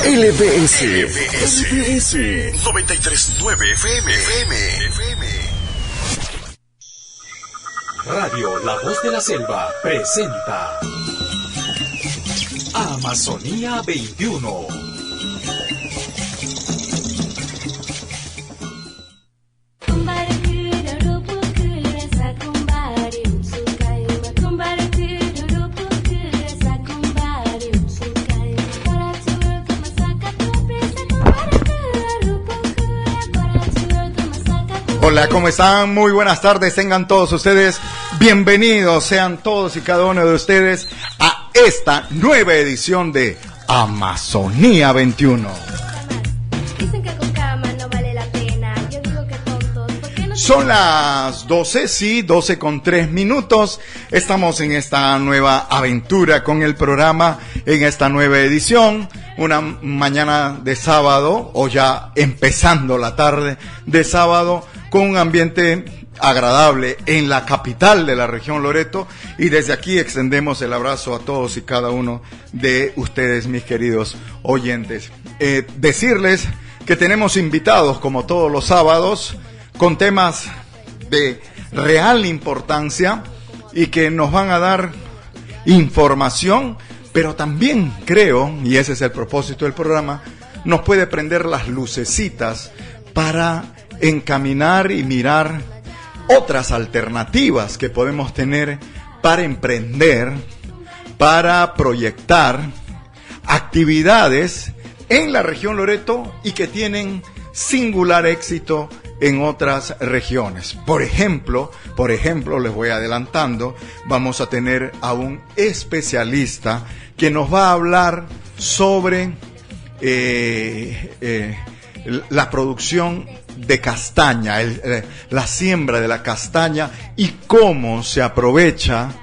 LBS 93.9 FM. Radio La Voz de la Selva presenta Amazonía 21. Hola, ¿cómo están? Muy buenas tardes, tengan todos ustedes bienvenidos, sean todos y cada uno de ustedes a esta nueva edición de Amazonía 21. Son las 12, sí, 12 con 3 minutos. Estamos en esta nueva aventura con el programa, en esta nueva edición. Una mañana de sábado, o ya empezando la tarde de sábado, con un ambiente agradable en la capital de la región Loreto. Y desde aquí extendemos el abrazo a todos y cada uno de ustedes, mis queridos oyentes. Decirles que tenemos invitados, como todos los sábados, con temas de real importancia y que nos van a dar información, pero también creo, y ese es el propósito del programa, nos puede prender las lucecitas para encaminar y mirar otras alternativas que podemos tener para emprender, para proyectar actividades en la región Loreto y que tienen singular éxito en otras regiones. Por ejemplo, les voy adelantando, vamos a tener a un especialista que nos va a hablar sobre la producción de castaña, la siembra de la castaña y cómo se aprovecha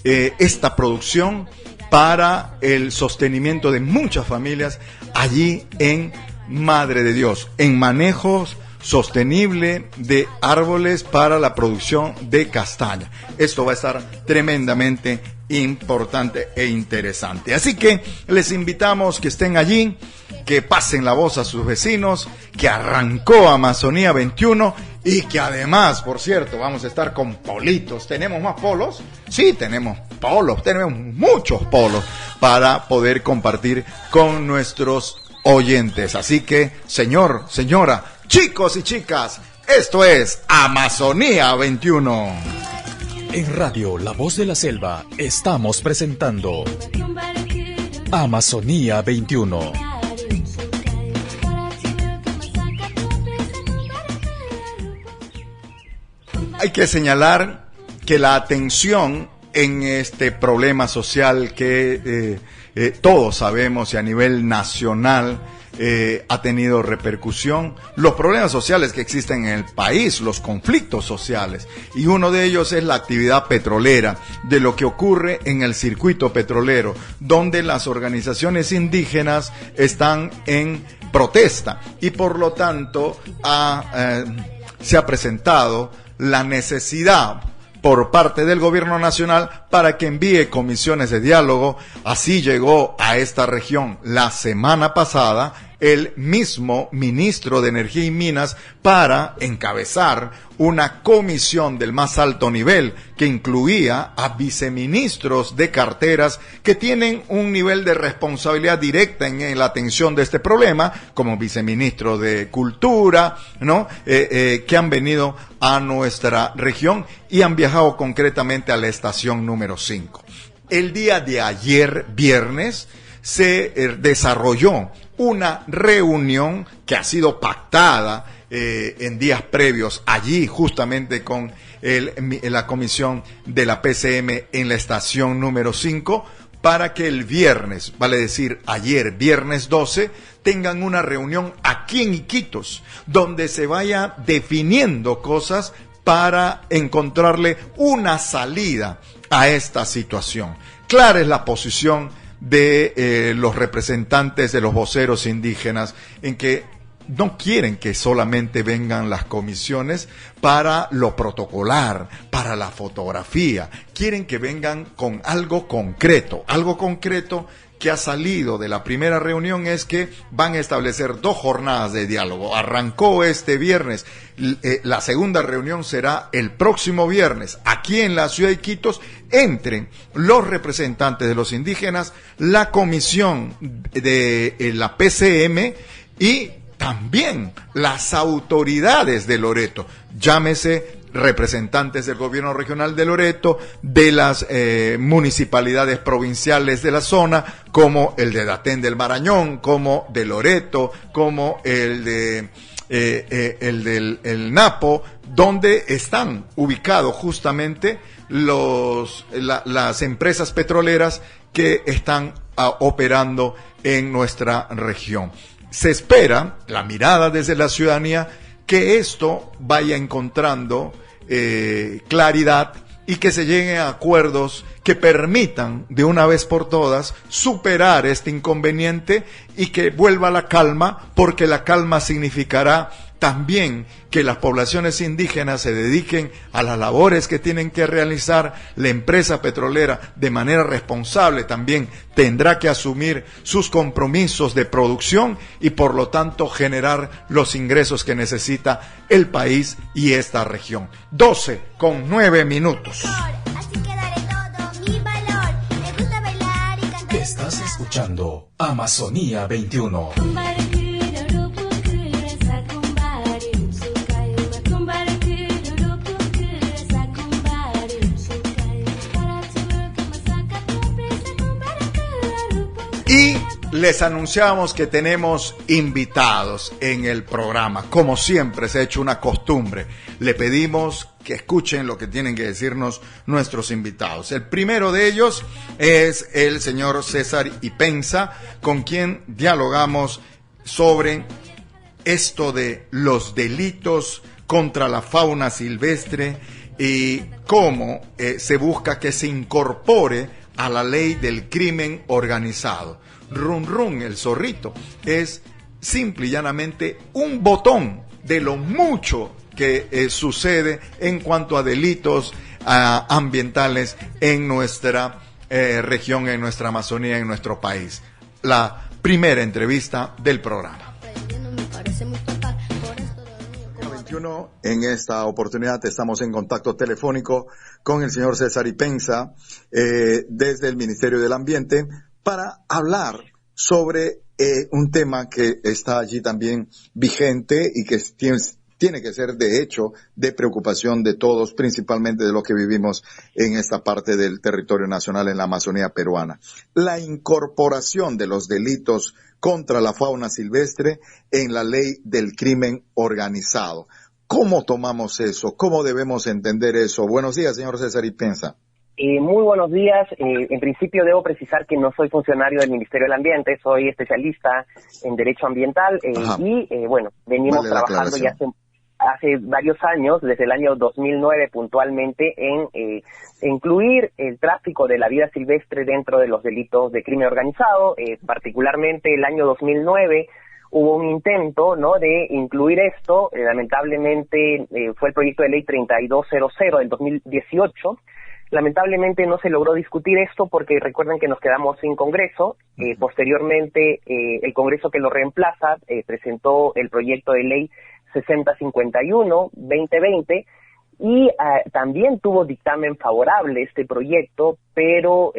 esta producción para el sostenimiento de muchas familias allí en Madre de Dios, en manejos sostenible de árboles para la producción de castaña. Esto va a estar tremendamente importante e interesante. Así que les invitamos que estén allí, que pasen la voz a sus vecinos, que arrancó Amazonía 21 y que además, por cierto, vamos a estar con politos. ¿Tenemos más polos? Sí, tenemos polos, tenemos muchos polos para poder compartir con nuestros oyentes. Así que, señor, señora, chicos y chicas, esto es Amazonía 21. En Radio La Voz de la Selva estamos presentando Amazonía 21. Hay que señalar que la atención en este problema social que todos sabemos y a nivel nacional ha tenido repercusión, los problemas sociales que existen en el país, los conflictos sociales, y uno de ellos es la actividad petrolera, de lo que ocurre en el circuito petrolero, donde las organizaciones indígenas están en protesta y por lo tanto se ha presentado la necesidad por parte del gobierno nacional para que envíe comisiones de diálogo. Así llegó a esta región la semana pasada el mismo ministro de Energía y Minas para encabezar una comisión del más alto nivel que incluía a viceministros de carteras que tienen un nivel de responsabilidad directa en la atención de este problema, como viceministro de Cultura, ¿no? Que han venido a nuestra región y han viajado concretamente a la estación número 5. El día de ayer, viernes, se desarrolló una reunión que ha sido pactada en días previos allí justamente con la comisión de la PCM en la estación número 5 para que el viernes, vale decir ayer, viernes 12, tengan una reunión aquí en Iquitos donde se vaya definiendo cosas para encontrarle una salida a esta situación. Clara es la posición de los representantes de los voceros indígenas en que no quieren que solamente vengan las comisiones para lo protocolar, para la fotografía, quieren que vengan con algo concreto que ha salido de la primera reunión es que van a establecer 2 jornadas de diálogo. Arrancó este viernes, la segunda reunión será el próximo viernes, aquí en la ciudad de Iquitos, entre los representantes de los indígenas, la comisión de la PCM y también las autoridades de Loreto, llámese representantes del gobierno regional de Loreto, de las municipalidades provinciales de la zona, como el de Datén del Marañón, como de Loreto, como el de el Napo, donde están ubicados justamente las empresas petroleras que están operando en nuestra región. Se espera, la mirada desde la ciudadanía, que esto vaya encontrando claridad y que se lleguen a acuerdos que permitan de una vez por todas superar este inconveniente y que vuelva la calma, porque la calma significará también que las poblaciones indígenas se dediquen a las labores que tienen que realizar. La empresa petrolera, de manera responsable, también tendrá que asumir sus compromisos de producción y por lo tanto generar los ingresos que necesita el país y esta región. 12:09. Estás escuchando Amazonía 21. Y les anunciamos que tenemos invitados en el programa. Como siempre se ha hecho una costumbre, le pedimos que escuchen lo que tienen que decirnos nuestros invitados. El primero de ellos es el señor César Ipenza, con quien dialogamos sobre esto de los delitos contra la fauna silvestre y cómo se busca que se incorpore a la ley del crimen organizado. Run Run, el zorrito, es simple y llanamente un botón de lo mucho que sucede en cuanto a delitos ambientales en nuestra región, en nuestra Amazonía, en nuestro país. La primera entrevista del programa. En esta oportunidad estamos en contacto telefónico con el señor César Ipenza desde el Ministerio del Ambiente para hablar sobre un tema que está allí también vigente y que tiene que ser de hecho de preocupación de todos, principalmente de los que vivimos en esta parte del territorio nacional en la Amazonía peruana. La incorporación de los delitos contra la fauna silvestre en la ley del crimen organizado. ¿Cómo tomamos eso? ¿Cómo debemos entender eso? Buenos días, señor César Ipenza. Muy buenos días. En principio debo precisar que no soy funcionario del Ministerio del Ambiente, soy especialista en Derecho Ambiental bueno, venimos trabajando ya hace varios años, desde el año 2009 puntualmente, en incluir el tráfico de la vida silvestre dentro de los delitos de crimen organizado. Particularmente el año 2009 hubo un intento, ¿no?, de incluir esto. Lamentablemente fue el proyecto de ley 3200 del 2018. Lamentablemente no se logró discutir esto porque recuerden que nos quedamos sin Congreso. Posteriormente, el Congreso que lo reemplaza presentó el proyecto de ley 6051-2020 y también tuvo dictamen favorable este proyecto, pero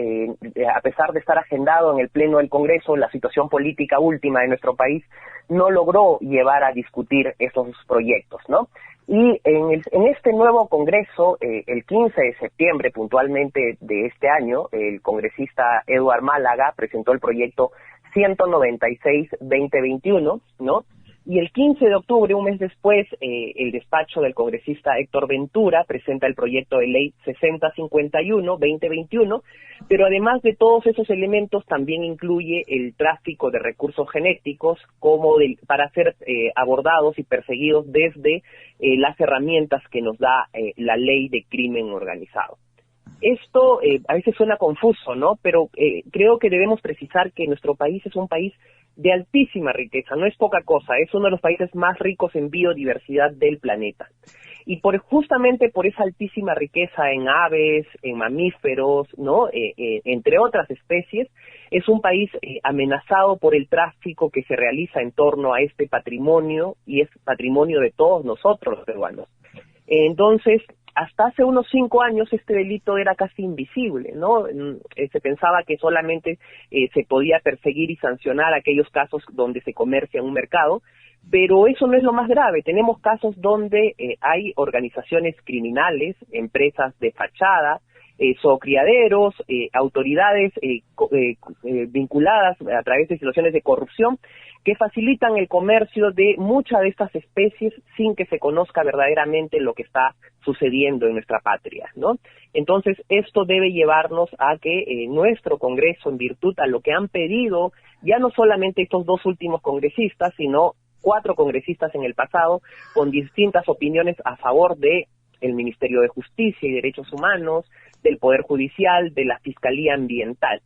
a pesar de estar agendado en el Pleno del Congreso, la situación política última de nuestro país no logró llevar a discutir esos proyectos, ¿no? Y en este nuevo Congreso, el 15 de septiembre puntualmente de este año, el congresista Eduard Málaga presentó el proyecto 196-2021, ¿no? Y el 15 de octubre, un mes después, el despacho del congresista Héctor Ventura presenta el proyecto de ley 6051-2021, pero además de todos esos elementos también incluye el tráfico de recursos genéticos para ser abordados y perseguidos desde las herramientas que nos da la ley de crimen organizado. Esto a veces suena confuso, ¿no? Pero creo que debemos precisar que nuestro país es un país de altísima riqueza, no es poca cosa, es uno de los países más ricos en biodiversidad del planeta. Y justamente por esa altísima riqueza en aves, en mamíferos, ¿no? Entre otras especies, es un país amenazado por el tráfico que se realiza en torno a este patrimonio, y es patrimonio de todos nosotros los peruanos. Entonces, hasta hace unos 5 años este delito era casi invisible, ¿no? Se pensaba que solamente se podía perseguir y sancionar aquellos casos donde se comercia en un mercado, pero eso no es lo más grave. Tenemos casos donde hay organizaciones criminales, empresas de fachada, zoocriaderos, autoridades vinculadas a través de situaciones de corrupción que facilitan el comercio de muchas de estas especies sin que se conozca verdaderamente lo que está sucediendo en nuestra patria, ¿no? Entonces, esto debe llevarnos a que nuestro Congreso, en virtud a lo que han pedido ya no solamente estos 2 últimos congresistas, sino 4 congresistas en el pasado, con distintas opiniones a favor de el Ministerio de Justicia y Derechos Humanos, del Poder Judicial, de la Fiscalía Ambiental,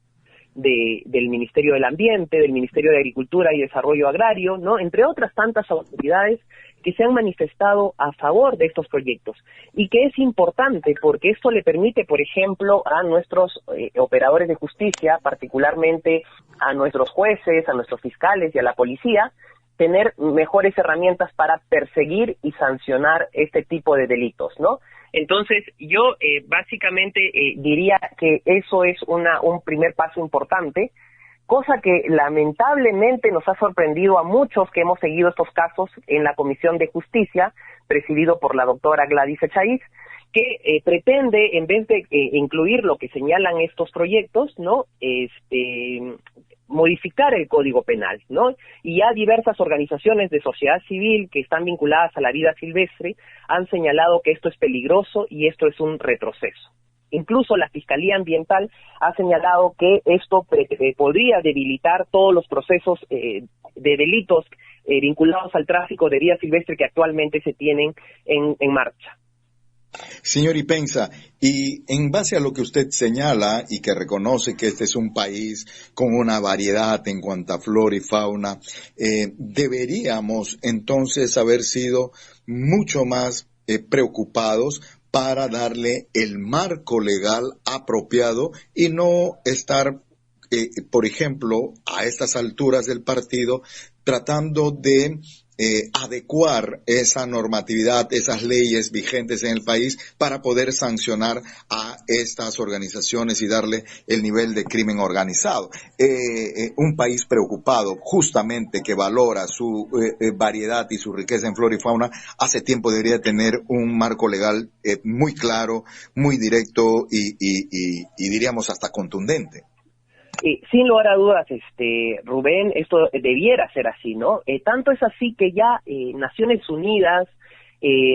del Ministerio del Ambiente, del Ministerio de Agricultura y Desarrollo Agrario, ¿no? Entre otras tantas autoridades que se han manifestado a favor de estos proyectos, y que es importante porque esto le permite, por ejemplo, a nuestros operadores de justicia, particularmente a nuestros jueces, a nuestros fiscales y a la policía, tener mejores herramientas para perseguir y sancionar este tipo de delitos, ¿no? Entonces, yo básicamente diría que eso es un primer paso importante, cosa que lamentablemente nos ha sorprendido a muchos que hemos seguido estos casos en la Comisión de Justicia, presidido por la doctora Gladys Echaíz, que pretende, en vez de incluir lo que señalan estos proyectos, ¿no? Modificar el Código Penal, ¿no? Y ya diversas organizaciones de sociedad civil que están vinculadas a la vida silvestre han señalado que esto es peligroso y esto es un retroceso. Incluso la Fiscalía Ambiental ha señalado que esto podría debilitar todos los procesos de delitos vinculados al tráfico de vida silvestre que actualmente se tienen en marcha. Señor Ipenza, y en base a lo que usted señala y que reconoce que este es un país con una variedad en cuanto a flora y fauna, deberíamos entonces haber sido mucho más preocupados para darle el marco legal apropiado y no estar, por ejemplo, a estas alturas del partido, tratando de adecuar esa normatividad, esas leyes vigentes en el país para poder sancionar a estas organizaciones y darle el nivel de crimen organizado. Un país preocupado, justamente, que valora su variedad y su riqueza en flora y fauna, hace tiempo debería tener un marco legal muy claro, muy directo y diríamos hasta contundente. Sin lugar a dudas, Rubén, esto debiera ser así, ¿no? Tanto es así que ya Naciones Unidas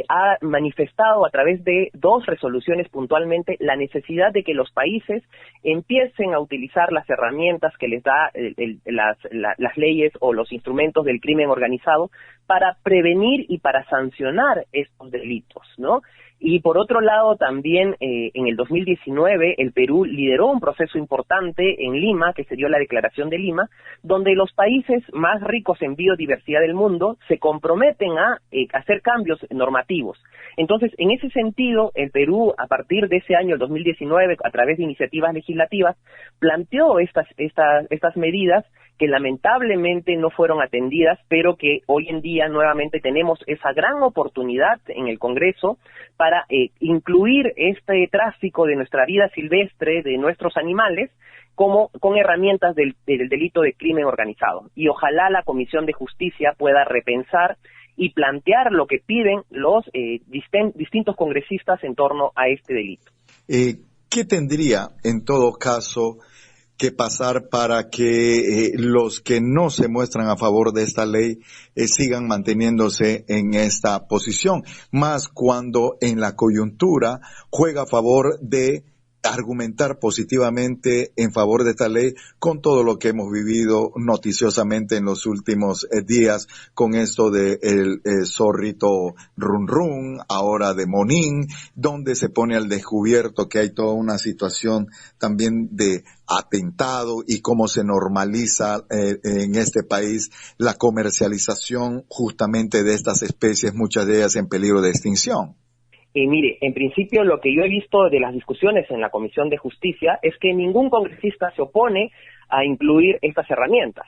ha manifestado a través de 2 resoluciones puntualmente la necesidad de que los países empiecen a utilizar las herramientas que les da las leyes o los instrumentos del crimen organizado para prevenir y para sancionar estos delitos, ¿no? Y por otro lado, también en el 2019 el Perú lideró un proceso importante en Lima, que se dio la Declaración de Lima, donde los países más ricos en biodiversidad del mundo se comprometen a hacer cambios normativos. Entonces, en ese sentido, el Perú, a partir de ese año, el 2019, a través de iniciativas legislativas, planteó estas medidas que lamentablemente no fueron atendidas, pero que hoy en día nuevamente tenemos esa gran oportunidad en el Congreso para incluir este tráfico de nuestra vida silvestre, de nuestros animales, con herramientas del delito de crimen organizado. Y ojalá la Comisión de Justicia pueda repensar y plantear lo que piden los distintos congresistas en torno a este delito. ¿Qué tendría, en todo caso, que pasar para que los que no se muestran a favor de esta ley sigan manteniéndose en esta posición? Más cuando en la coyuntura juega a favor de argumentar positivamente en favor de esta ley con todo lo que hemos vivido noticiosamente en los últimos días con esto de el zorrito Run Run, ahora de Monín, donde se pone al descubierto que hay toda una situación también de atentado y cómo se normaliza en este país la comercialización justamente de estas especies, muchas de ellas en peligro de extinción. Mire, en principio lo que yo he visto de las discusiones en la Comisión de Justicia es que ningún congresista se opone a incluir estas herramientas.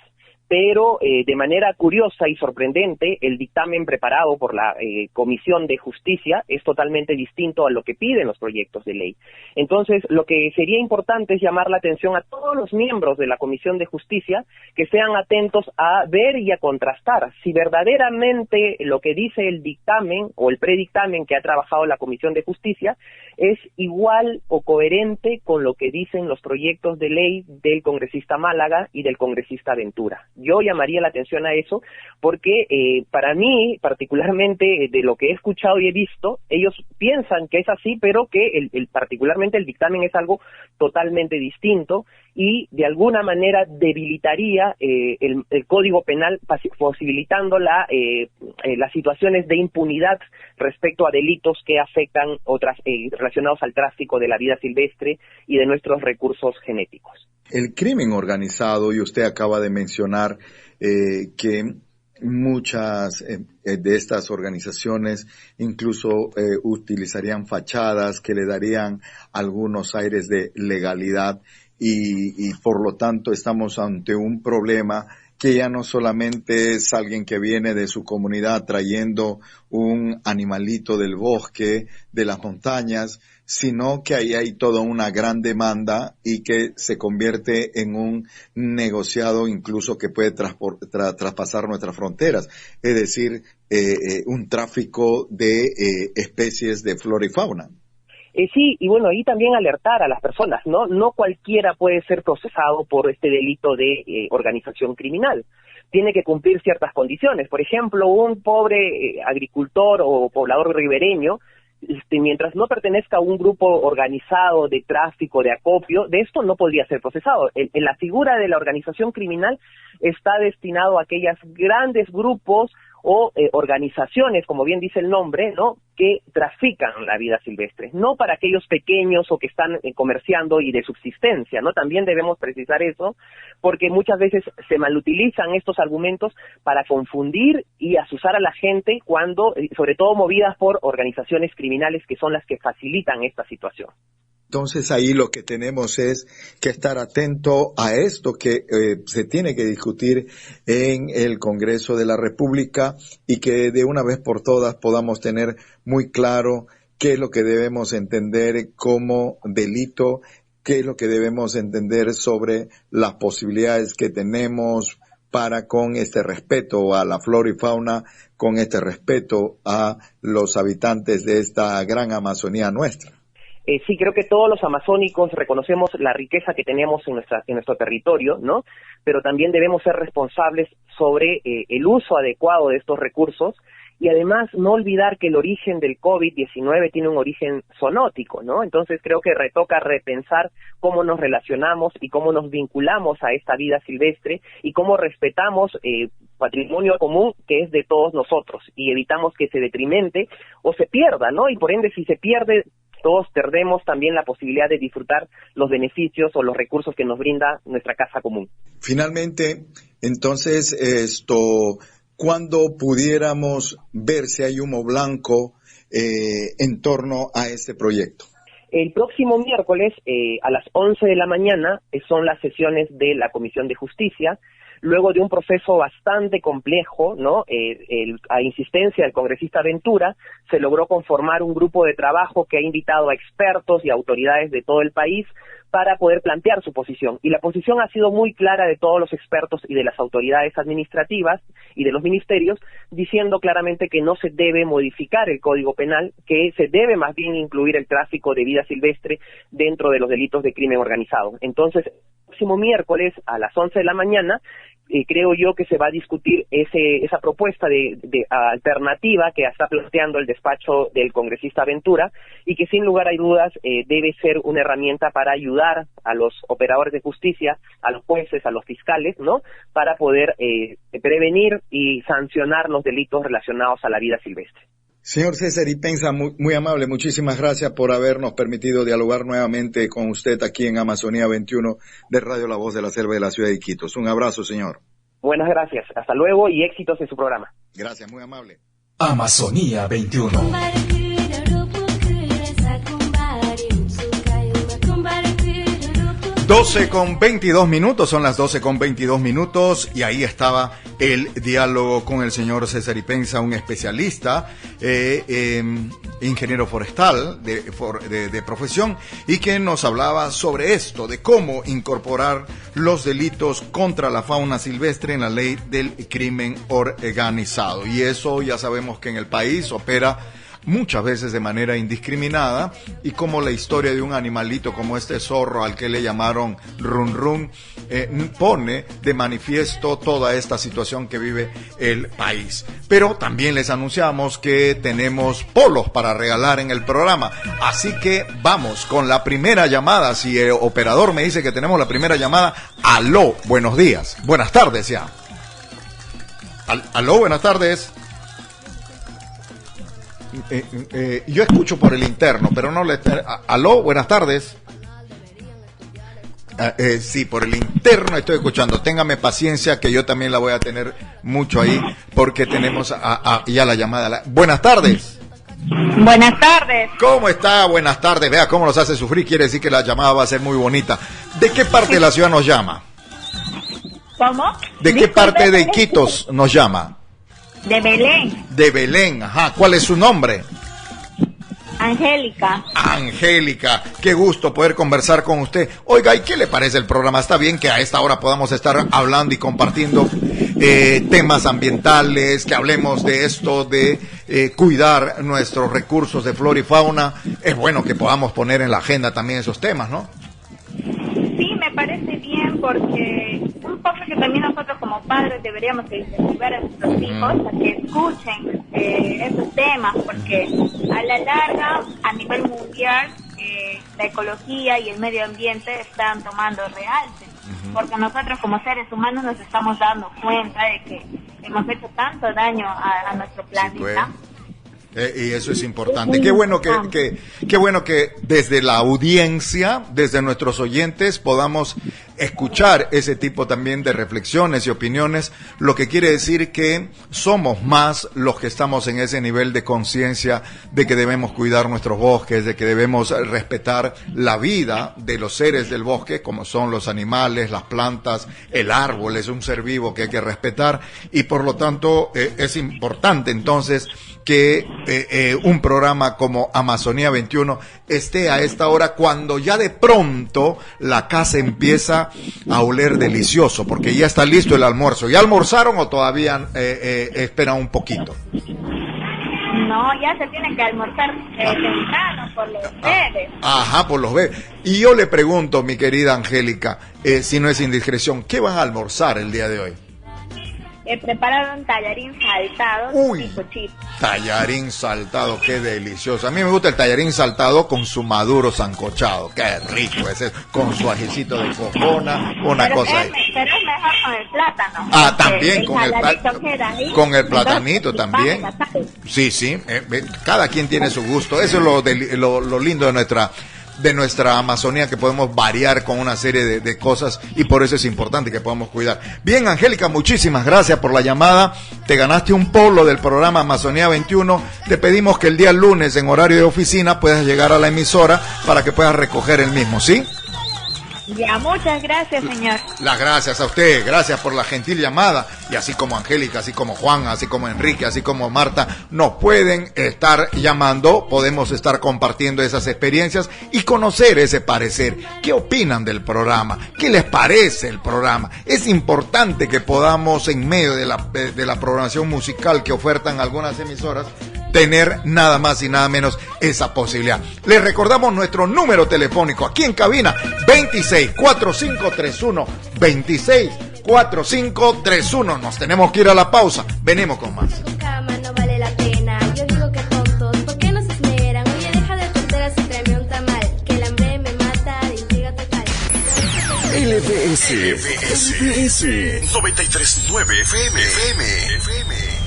Pero de manera curiosa y sorprendente, el dictamen preparado por la Comisión de Justicia es totalmente distinto a lo que piden los proyectos de ley. Entonces, lo que sería importante es llamar la atención a todos los miembros de la Comisión de Justicia que sean atentos a ver y a contrastar si verdaderamente lo que dice el dictamen o el predictamen que ha trabajado la Comisión de Justicia es igual o coherente con lo que dicen los proyectos de ley del congresista Málaga y del congresista Ventura. Yo llamaría la atención a eso porque para mí, particularmente de lo que he escuchado y he visto, ellos piensan que es así, pero que particularmente el dictamen es algo totalmente distinto y de alguna manera debilitaría el Código Penal, posibilitando las situaciones de impunidad respecto a delitos que afectan otras relacionados al tráfico de la vida silvestre y de nuestros recursos genéticos. El crimen organizado, y usted acaba de mencionar que muchas de estas organizaciones incluso utilizarían fachadas que le darían algunos aires de legalidad y por lo tanto estamos ante un problema que ya no solamente es alguien que viene de su comunidad trayendo un animalito del bosque, de las montañas, sino que ahí hay toda una gran demanda y que se convierte en un negociado incluso que puede traspasar nuestras fronteras, es decir, un tráfico de especies de flora y fauna. Sí, y bueno, ahí también alertar a las personas, ¿no? No cualquiera puede ser procesado por este delito de organización criminal. Tiene que cumplir ciertas condiciones. Por ejemplo, un pobre agricultor o poblador ribereño, mientras no pertenezca a un grupo organizado de tráfico, de acopio, de esto no podría ser procesado. En la figura de la organización criminal está destinado a aquellos grandes grupos o organizaciones, como bien dice el nombre, ¿no?, que trafican la vida silvestre, no para aquellos pequeños o que están comerciando y de subsistencia, ¿no? También debemos precisar eso, porque muchas veces se malutilizan estos argumentos para confundir y asusar a la gente cuando, sobre todo movidas por organizaciones criminales que son las que facilitan esta situación. Entonces ahí lo que tenemos es que estar atento a esto que se tiene que discutir en el Congreso de la República y que de una vez por todas podamos tener muy claro qué es lo que debemos entender como delito, qué es lo que debemos entender sobre las posibilidades que tenemos para con este respeto a la flora y fauna, con este respeto a los habitantes de esta gran Amazonía nuestra. Sí, creo que todos los amazónicos reconocemos la riqueza que tenemos en nuestro territorio, ¿no? Pero también debemos ser responsables sobre el uso adecuado de estos recursos y además no olvidar que el origen del COVID-19 tiene un origen zoonótico, ¿no? Entonces creo que toca repensar cómo nos relacionamos y cómo nos vinculamos a esta vida silvestre y cómo respetamos patrimonio común que es de todos nosotros y evitamos que se detrimente o se pierda, ¿no? Y por ende, si se pierde, todos perdemos también la posibilidad de disfrutar los beneficios o los recursos que nos brinda nuestra casa común. Finalmente, entonces, ¿cuándo pudiéramos ver si hay humo blanco en torno a este proyecto? El próximo miércoles a las 11 de la mañana son las sesiones de la Comisión de Justicia. Luego de un proceso bastante complejo, ¿no? A insistencia del congresista Ventura, se logró conformar un grupo de trabajo que ha invitado a expertos y autoridades de todo el país para poder plantear su posición. Y la posición ha sido muy clara de todos los expertos y de las autoridades administrativas y de los ministerios, diciendo claramente que no se debe modificar el Código Penal, que se debe más bien incluir el tráfico de vida silvestre dentro de los delitos de crimen organizado. Entonces, el próximo miércoles a las 11 de la mañana, creo yo que se va a discutir esa propuesta de alternativa que está planteando el despacho del congresista Ventura y que sin lugar a dudas debe ser una herramienta para ayudar a los operadores de justicia, a los jueces, a los fiscales, ¿no?, para poder prevenir y sancionar los delitos relacionados a la vida silvestre. Señor César Ipenza, muy amable, muchísimas gracias por habernos permitido dialogar nuevamente con usted aquí en Amazonía 21 de Radio La Voz de la Selva de la Ciudad de Iquitos. Un abrazo, señor. Buenas gracias, hasta luego y éxitos en su programa. Gracias, muy amable. Amazonía 21. 12:22, son las 12:22 y ahí estaba el diálogo con el señor César Ipenza, un especialista, ingeniero forestal de profesión, y que nos hablaba sobre esto, de cómo incorporar los delitos contra la fauna silvestre en la ley del crimen organizado. Y eso ya sabemos que en el país opera muchas veces de manera indiscriminada, y como la historia de un animalito como este zorro al que le llamaron Run Run pone de manifiesto toda esta situación que vive el país. Pero también les anunciamos que tenemos polos para regalar en el programa, así que vamos con la primera llamada. Si el operador me dice que tenemos la primera llamada, aló, buenos días, buenas tardes ya. Aló, buenas tardes. Yo escucho por el interno, pero no le... Aló, buenas tardes. Sí, por el interno estoy escuchando. Téngame paciencia, que yo también la voy a tener mucho ahí, porque tenemos ya la llamada. Buenas tardes. Buenas tardes. ¿Cómo está? Buenas tardes. Vea cómo nos hace sufrir. Quiere decir que la llamada va a ser muy bonita. ¿De qué parte de la ciudad nos llama? ¿Cómo? ¿De qué parte de Iquitos nos llama? De Belén. De Belén, ajá. ¿Cuál es su nombre? Angélica. Angélica, qué gusto poder conversar con usted. Oiga, ¿y qué le parece el programa? ¿Está bien que a esta hora podamos estar hablando y compartiendo temas ambientales, que hablemos de esto, de cuidar nuestros recursos de flora y fauna? Es bueno que podamos poner en la agenda también esos temas, ¿no? Sí, me parece bien, porque un poco que también nosotros como padres deberíamos incentivar a nuestros hijos a que escuchen esos temas, porque a la larga, a nivel mundial, la ecología y el medio ambiente están tomando realce, porque nosotros como seres humanos nos estamos dando cuenta de que hemos hecho tanto daño a nuestro planeta. Y eso es importante. Qué bueno que desde la audiencia, desde nuestros oyentes, podamos escuchar ese tipo también de reflexiones y opiniones, lo que quiere decir que somos más los que estamos en ese nivel de conciencia de que debemos cuidar nuestros bosques, de que debemos respetar la vida de los seres del bosque, como son los animales, las plantas, el árbol es un ser vivo que hay que respetar, y por lo tanto es importante entonces que un programa como Amazonía 21 esté a esta hora, cuando ya de pronto la casa empieza a oler delicioso, porque ya está listo el almuerzo. ¿Ya almorzaron o todavía esperan un poquito? No, ya se tiene que almorzar temprano por los bebés. Ajá, por los bebés. Y yo le pregunto, mi querida Angélica, si no es indiscreción, ¿qué van a almorzar el día de hoy? Prepararon tallarín saltado. Uy, tallarín saltado, qué delicioso. A mí me gusta el tallarín saltado con su maduro sancochado, qué rico ese, con su ajicito de cojona, una cosa ahí. Pero es mejor con el plátano. Ah, también con el platanito también. Sí, sí, cada quien tiene su gusto. Eso es lo lindo de nuestra Amazonía, que podemos variar con una serie de cosas, y por eso es importante que podamos cuidar. Bien, Angélica, muchísimas gracias por la llamada. Te ganaste un polo del programa Amazonía 21. Te pedimos que el día lunes, en horario de oficina, puedas llegar a la emisora para que puedas recoger el mismo, ¿sí? Ya, muchas gracias, señor. Las gracias a usted, gracias por la gentil llamada. Y así como Angélica, así como Juan, así como Enrique, así como Marta, nos pueden estar llamando, podemos estar compartiendo esas experiencias y conocer ese parecer. ¿Qué opinan del programa? ¿Qué les parece el programa? Es importante que podamos, en medio de la programación musical que ofertan algunas emisoras, tener nada más y nada menos esa posibilidad. Les recordamos nuestro número telefónico aquí en cabina: 264531, 264531. Nos tenemos que ir a la pausa. Venimos con más. No vale la pena. Yo digo que tontos, ¿por qué no se esmeran? Oye, deja de tonteras y tráeme un tamal, que el hambre me mata de intriga total. LPS 93.9 FM.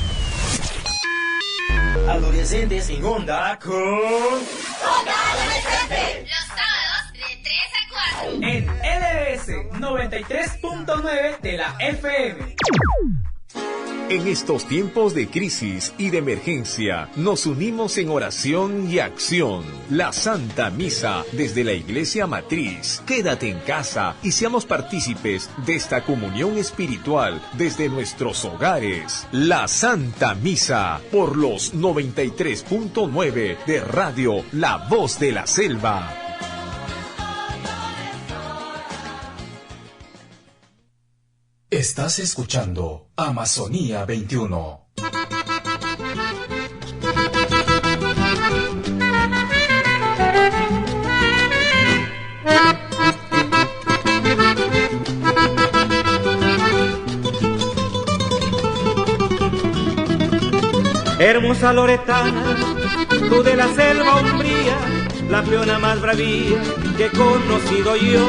Adolescentes en onda con Onda Adolescente. Los sábados de 3 a 4 en LBS 93.9 de la FM. En estos tiempos de crisis y de emergencia, nos unimos en oración y acción. La Santa Misa desde la Iglesia Matriz. Quédate en casa y seamos partícipes de esta comunión espiritual desde nuestros hogares. La Santa Misa por los 93.9 de Radio La Voz de la Selva. Estás escuchando Amazonía 21. Hermosa Loretana, tú de la selva umbría, la peona más bravía que he conocido yo.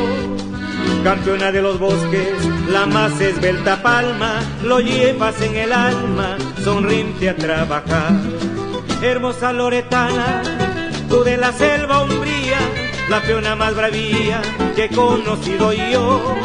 Campeona de los bosques, la más esbelta palma, lo llevas en el alma, sonriente a trabajar. Hermosa Loretana, tú de la selva umbría, la peona más bravía que he conocido yo.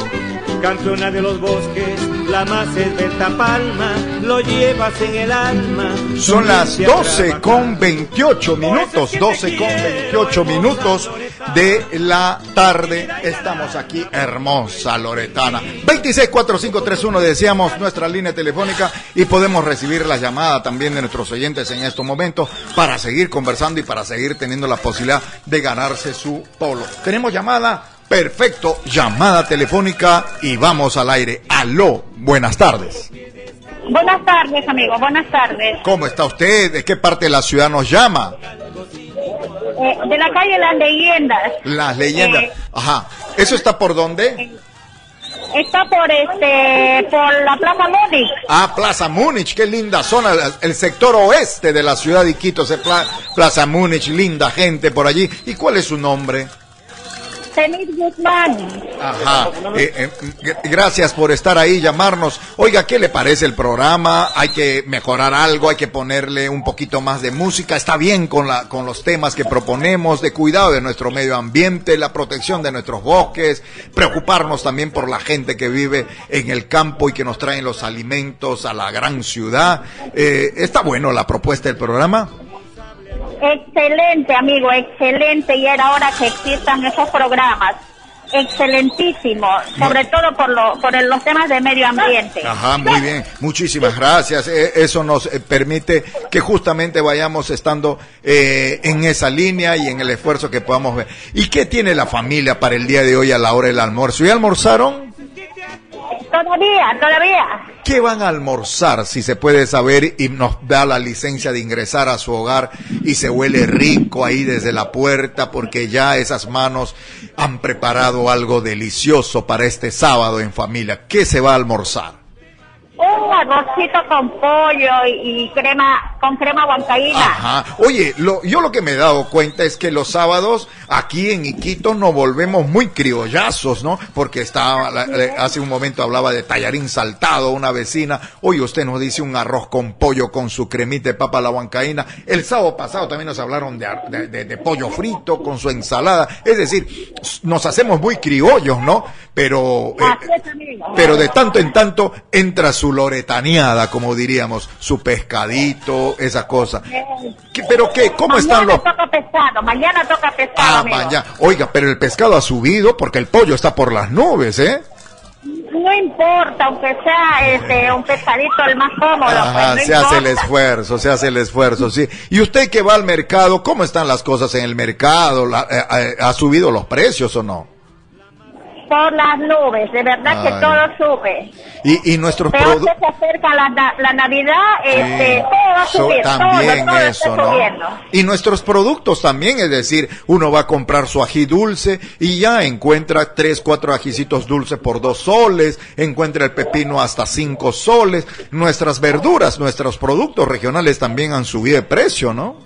Campeona de los bosques, la más esbelta palma, lo llevas en el alma. Son las 12:28, 12:28 de la tarde. Estamos aquí, hermosa Loretana. 264531 decíamos nuestra línea telefónica y podemos recibir la llamada también de nuestros oyentes en estos momentos para seguir conversando y para seguir teniendo la posibilidad de ganarse su polo. ¿Tenemos llamada? Perfecto, llamada telefónica y vamos al aire. Aló, buenas tardes. Buenas tardes, amigo, buenas tardes. ¿Cómo está usted? ¿De qué parte de la ciudad nos llama? De la calle Las Leyendas. Las Leyendas, ajá. ¿Eso está por dónde? Está por la Plaza Múnich. Ah, Plaza Múnich, qué linda zona, el sector oeste de la ciudad de Quito, Plaza Múnich, linda gente por allí. ¿Y cuál es su nombre? Tenis Guzmán. Ajá, gracias por estar ahí, llamarnos. Oiga, ¿qué le parece el programa? Hay que mejorar algo, hay que ponerle un poquito más de música. Está bien con los temas que proponemos de cuidado de nuestro medio ambiente, la protección de nuestros bosques, preocuparnos también por la gente que vive en el campo y que nos traen los alimentos a la gran ciudad. ¿Está bueno la propuesta del programa? Excelente, amigo, excelente, y era hora que existan esos programas. Excelentísimo, sobre todo por los temas de medio ambiente. Ajá, muy bien, muchísimas gracias. Eso nos permite que justamente vayamos estando en esa línea y en el esfuerzo que podamos ver. ¿Y qué tiene la familia para el día de hoy a la hora del almuerzo? ¿Ya almorzaron? Todavía. ¿Qué van a almorzar, si se puede saber, y nos da la licencia de ingresar a su hogar y se huele rico ahí desde la puerta porque ya esas manos han preparado algo delicioso para este sábado en familia? ¿Qué se va a almorzar? Un arrocito con pollo y crema huancaína. Ajá. Oye, yo lo que me he dado cuenta es que los sábados aquí en Iquitos nos volvemos muy criollazos, ¿no? Porque hace un momento hablaba de tallarín saltado, una vecina. Hoy usted nos dice un arroz con pollo con su cremita de papa a la huancaína. El sábado pasado también nos hablaron de pollo frito con su ensalada. Es decir, nos hacemos muy criollos, ¿no? Pero de tanto en tanto entra su loretaneada, como diríamos, su pescadito, esa cosa. ¿Pero qué? ¿Cómo están los...? Mañana toca pescado, amigo. Mañana. Oiga, pero el pescado ha subido porque el pollo está por las nubes, ¿eh? No importa, aunque sea un pescadito el más cómodo. Ajá, pues, se hace el esfuerzo, sí. Y usted que va al mercado, ¿cómo están las cosas en el mercado? ¿Ha subido los precios o no? Por las nubes, de verdad. Ay, que todo sube. Y nuestros productos. Se acerca la Navidad, todo va a subir. También todo eso, ¿no? Subiendo. Y nuestros productos también, es decir, uno va a comprar su ají dulce y ya encuentra 3, 4 ajicitos dulces por 2 soles, encuentra el pepino hasta 5 soles. Nuestras verduras, nuestros productos regionales también han subido de precio, ¿no?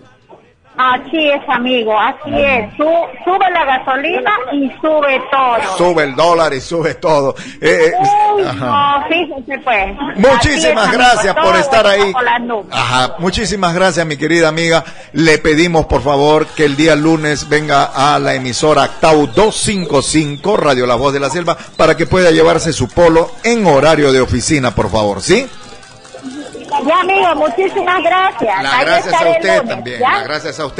Así es, amigo, así es. Sube la gasolina y sube todo. Sube el dólar y sube todo. No, fíjense pues. Muchísimas gracias por estar ahí. Ajá, muchísimas gracias, mi querida amiga. Le pedimos, por favor, que el día lunes venga a la emisora Tau 255, Radio La Voz de la Selva, para que pueda llevarse su polo en horario de oficina, por favor, ¿sí? Ya, amigo, muchísimas gracias. Las gracias a usted también, las gracias a usd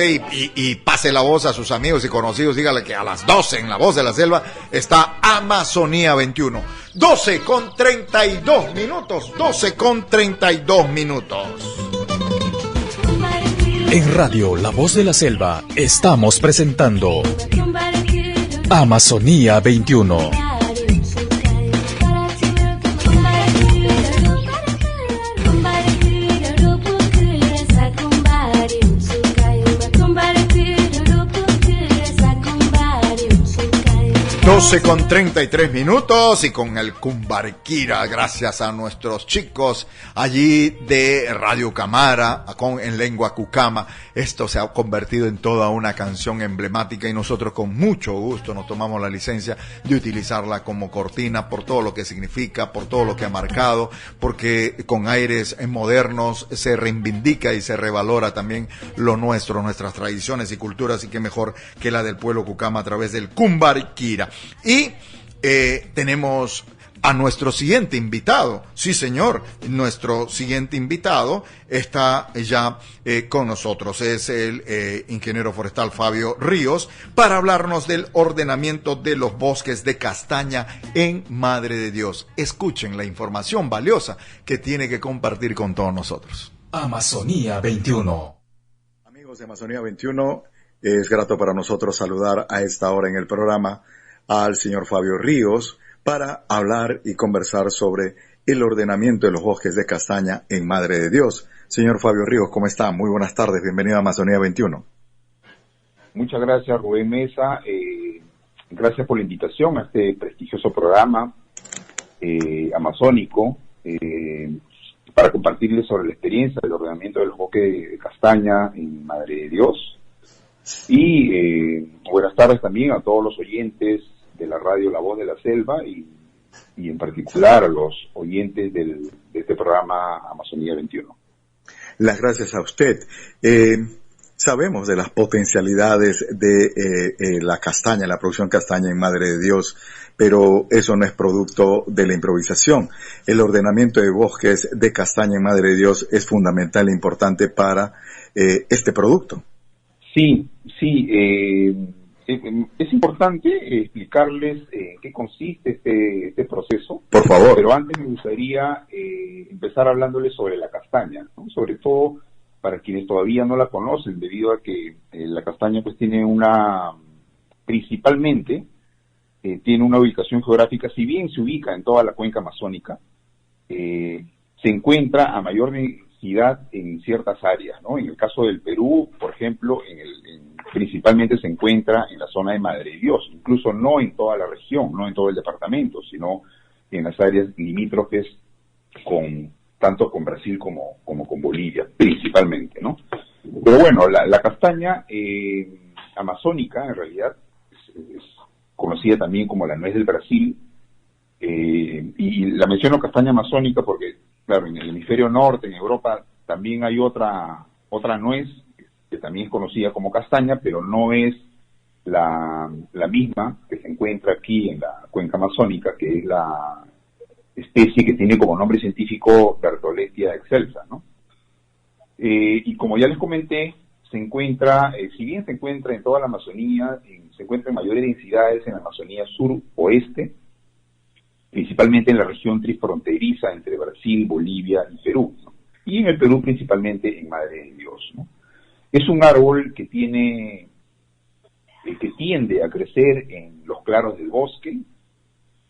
y pase la voz a sus amigos y conocidos, dígale que a las 12 en La Voz de la Selva está Amazonía 21. 12:32 minutos, 12:32 minutos. En Radio La Voz de la Selva estamos presentando Amazonía 21. Con 33 minutos y con el Cumbarquira, gracias a nuestros chicos allí de Radio Camara, en lengua cucama. Esto se ha convertido en toda una canción emblemática y nosotros con mucho gusto nos tomamos la licencia de utilizarla como cortina por todo lo que significa, por todo lo que ha marcado, porque con aires modernos se reivindica y se revalora también lo nuestro, nuestras tradiciones y culturas, y qué mejor que la del pueblo cucama a través del Cumbarquira. Y tenemos a nuestro siguiente invitado. Sí, señor, nuestro siguiente invitado está ya con nosotros. Es el ingeniero forestal Fabio Ríos para hablarnos del ordenamiento de los bosques de castaña en Madre de Dios. Escuchen la información valiosa que tiene que compartir con todos nosotros. Amazonía 21. Amigos de Amazonía 21, es grato para nosotros saludar a esta hora en el programa al señor Fabio Ríos para hablar y conversar sobre el ordenamiento de los bosques de castaña en Madre de Dios. Señor Fabio Ríos, ¿cómo está? Muy buenas tardes, bienvenido a Amazonía 21. Muchas gracias, Rubén Mesa. Gracias por la invitación a este prestigioso programa amazónico para compartirles sobre la experiencia del ordenamiento de los bosques de castaña en Madre de Dios. Y buenas tardes también a todos los oyentes de la radio La Voz de la Selva y en particular a los oyentes de este programa Amazonía 21. Las gracias a usted. Sabemos de las potencialidades de la castaña, la producción castaña en Madre de Dios, pero eso no es producto de la improvisación. El ordenamiento de bosques de castaña en Madre de Dios es fundamental e importante para este producto. Sí, es importante explicarles en qué consiste este proceso. Por favor. Pero antes me gustaría empezar hablándoles sobre la castaña, ¿no? Sobre todo para quienes todavía no la conocen, debido a que la castaña pues principalmente tiene una ubicación geográfica, si bien se ubica en toda la cuenca amazónica, se encuentra a mayor densidad en ciertas áreas, ¿no? En el caso del Perú, por ejemplo, principalmente se encuentra en la zona de Madre de Dios, incluso no en toda la región, no en todo el departamento, sino en las áreas limítrofes tanto con Brasil como con Bolivia, principalmente, ¿no? Pero bueno, la castaña amazónica, en realidad, es conocida también como la nuez del Brasil, y la menciono castaña amazónica porque, claro, en el hemisferio norte, en Europa, también hay otra nuez que también es conocida como castaña, pero no es la misma que se encuentra aquí en la cuenca amazónica, que es la especie que tiene como nombre científico Bertholletia excelsa, ¿no? Y como ya les comenté, se encuentra, si bien se encuentra en toda la Amazonía, se encuentra en mayores densidades en la Amazonía sur-oeste, principalmente en la región trifronteriza entre Brasil, Bolivia y Perú, ¿no? Y en el Perú principalmente en Madre de Dios, ¿no? Es un árbol que tiende a crecer en los claros del bosque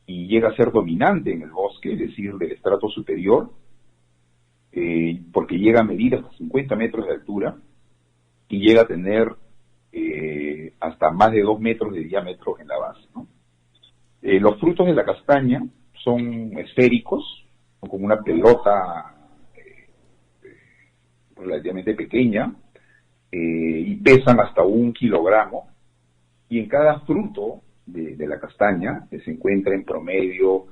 y llega a ser dominante en el bosque, es decir, del estrato superior, porque llega a medir hasta 50 metros de altura y llega a tener hasta más de 2 metros de diámetro en la base, ¿no? Los frutos de la castaña son esféricos, son como una pelota relativamente pequeña, y pesan hasta 1 kilogramo, y en cada fruto de la castaña se encuentra en promedio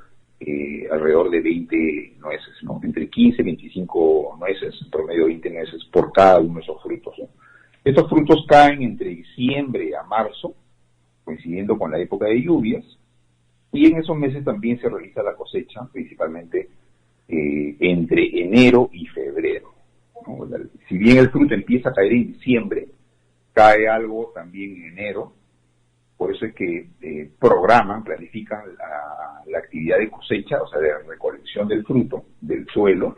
alrededor de 20 nueces, ¿no? Entre 15 y 25 nueces, en promedio 20 nueces por cada uno de esos frutos, ¿no? Estos frutos caen entre diciembre a marzo, coincidiendo con la época de lluvias, y en esos meses también se realiza la cosecha, principalmente entre enero y febrero, ¿no? Si bien el fruto empieza a caer en diciembre, cae algo también en enero. Por eso es que planifican la actividad de cosecha, o sea, de recolección del fruto del suelo,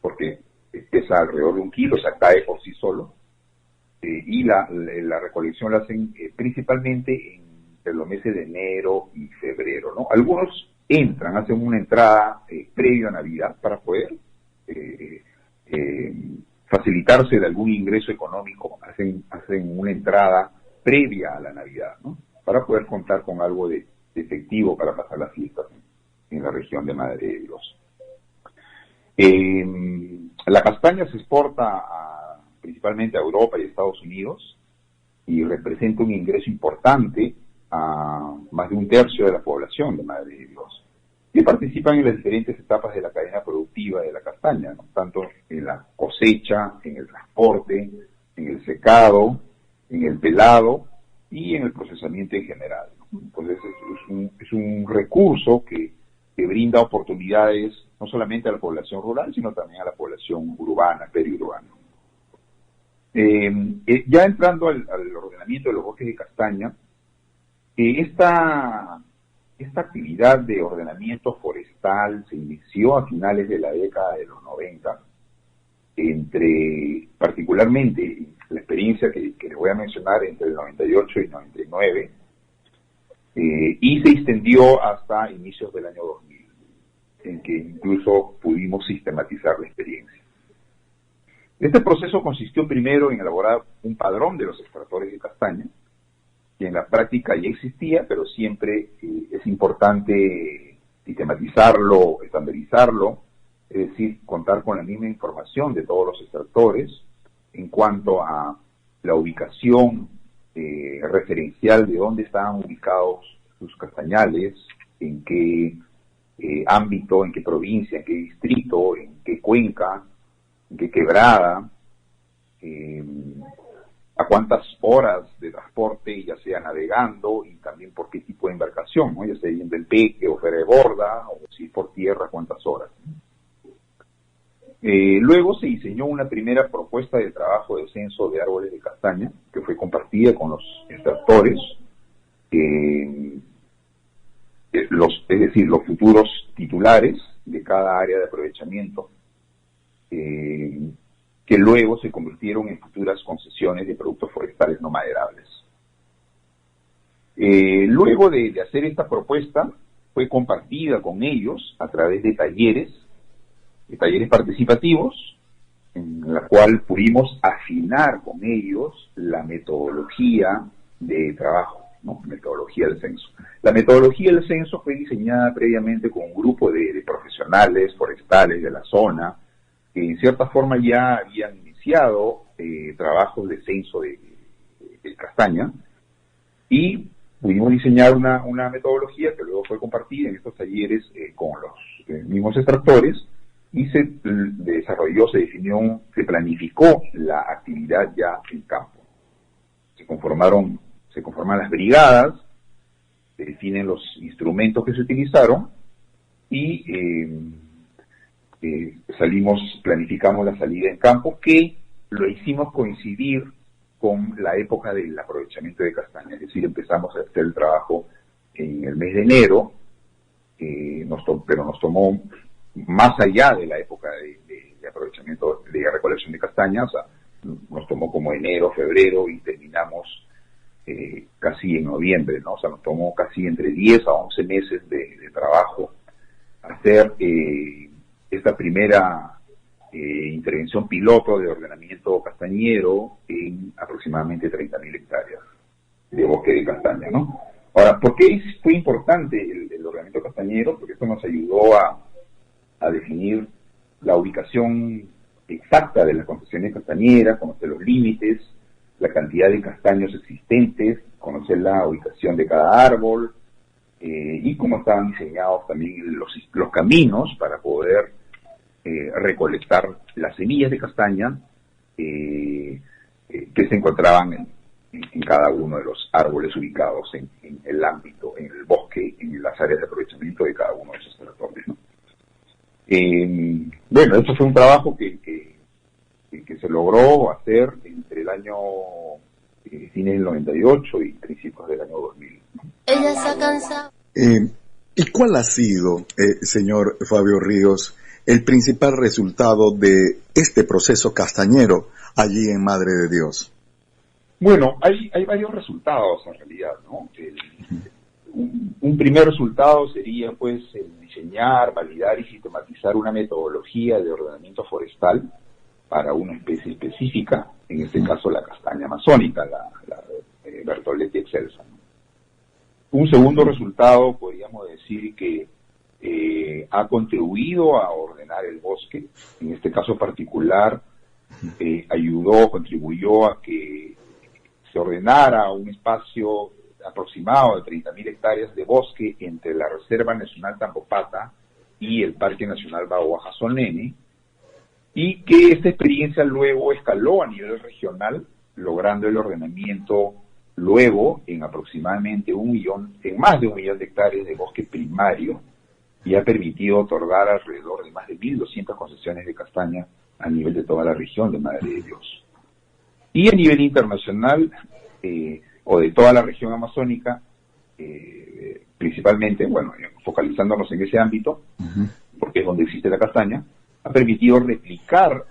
porque pesa alrededor de 1 kilo, o sea, cae por sí solo. Y la recolección la hacen principalmente entre los meses de enero y febrero, ¿no? Algunos hacen una entrada previo a Navidad para poder facilitarse de algún ingreso económico, hacen una entrada previa a la Navidad, ¿no? Para poder contar con algo de efectivo para pasar las fiestas en la región de Madre de Dios. La castaña se exporta principalmente a Europa y Estados Unidos y representa un ingreso importante a más de 1/3 de la población de Madre de Dios, que participan en las diferentes etapas de la cadena productiva de la castaña, ¿no? Tanto en la cosecha, en el transporte, en el secado, en el pelado y en el procesamiento en general, ¿no? Entonces es un recurso que brinda oportunidades no solamente a la población rural, sino también a la población urbana, periurbana. Ya entrando al ordenamiento de los bosques de castaña, esta actividad de ordenamiento forestal se inició a finales de la década de los 90, particularmente la experiencia que les voy a mencionar entre el 98 y 99, y se extendió hasta inicios del año 2000, en que incluso pudimos sistematizar la experiencia. Este proceso consistió primero en elaborar un padrón de los extractores de castaña, que en la práctica ya existía, pero siempre es importante sistematizarlo, estandarizarlo, es decir, contar con la misma información de todos los extractores en cuanto a la ubicación referencial de dónde estaban ubicados sus castañales, en qué ámbito, en qué provincia, en qué distrito, en qué cuenca, en qué quebrada, a cuántas horas de transporte, ya sea navegando, y también por qué tipo de embarcación, ¿no? Ya sea yendo en peque o fuera de borda, o si por tierra, cuántas horas. Luego se diseñó una primera propuesta de trabajo de censo de árboles de castaña, que fue compartida con los extractores, es decir, los futuros titulares de cada área de aprovechamiento, que luego se convirtieron en futuras concesiones de productos forestales no maderables. Luego de hacer esta propuesta, fue compartida con ellos a través de talleres participativos, en la cual pudimos afinar con ellos la metodología de trabajo, ¿no? Metodología del censo. La metodología del censo fue diseñada previamente con un grupo de profesionales forestales de la zona, que en cierta forma ya habían iniciado trabajos de censo de castaña, y pudimos diseñar una metodología que luego fue compartida en estos talleres con los mismos extractores, y se desarrolló, se definió, se planificó la actividad ya en campo. Se conforman las brigadas, se definen los instrumentos que se utilizaron, y planificamos la salida en campo, que lo hicimos coincidir con la época del aprovechamiento de castaña, es decir, empezamos a hacer el trabajo en el mes de enero, pero nos tomó más allá de la época de aprovechamiento, de recolección de castaña, o sea, nos tomó como enero, febrero, y terminamos casi en noviembre, ¿no? O sea, nos tomó casi entre 10 a 11 meses de trabajo hacer esta primera intervención piloto de ordenamiento castañero en aproximadamente 30.000 hectáreas de bosque de castaña, ¿no? Ahora, ¿por qué fue importante el ordenamiento castañero? Porque esto nos ayudó a definir la ubicación exacta de las concesiones castañeras, conocer los límites, la cantidad de castaños existentes, conocer la ubicación de cada árbol, y cómo estaban diseñados también los caminos para poder recolectar las semillas de castaña que se encontraban en cada uno de los árboles ubicados en el ámbito, en el bosque, en las áreas de aprovechamiento de cada uno de esos territorios, ¿no? Bueno, esto fue un trabajo que se logró hacer entre el año fines del 98 y principios del año 2000. Ella se ha cansado. ¿Y cuál ha sido, señor Fabio Ríos, el principal resultado de este proceso castañero allí en Madre de Dios? Bueno, hay varios resultados en realidad, ¿no? Un primer resultado sería pues el diseñar, validar y sistematizar una metodología de ordenamiento forestal para una especie específica, en este caso la castaña amazónica, la Bertholletia excelsa, ¿no? Un segundo resultado podríamos decir que ha contribuido a ordenar el bosque, en este caso particular contribuyó a que se ordenara un espacio aproximado de 30.000 hectáreas de bosque entre la Reserva Nacional Tambopata y el Parque Nacional Baobajasonene, y que esta experiencia luego escaló a nivel regional, logrando el ordenamiento luego en aproximadamente más de 1 millón de hectáreas de bosque primario, y ha permitido otorgar alrededor de más de 1.200 concesiones de castaña a nivel de toda la región de Madre de Dios. Y a nivel internacional, o de toda la región amazónica, principalmente, bueno, focalizándonos en ese ámbito, porque es donde existe la castaña, ha permitido replicar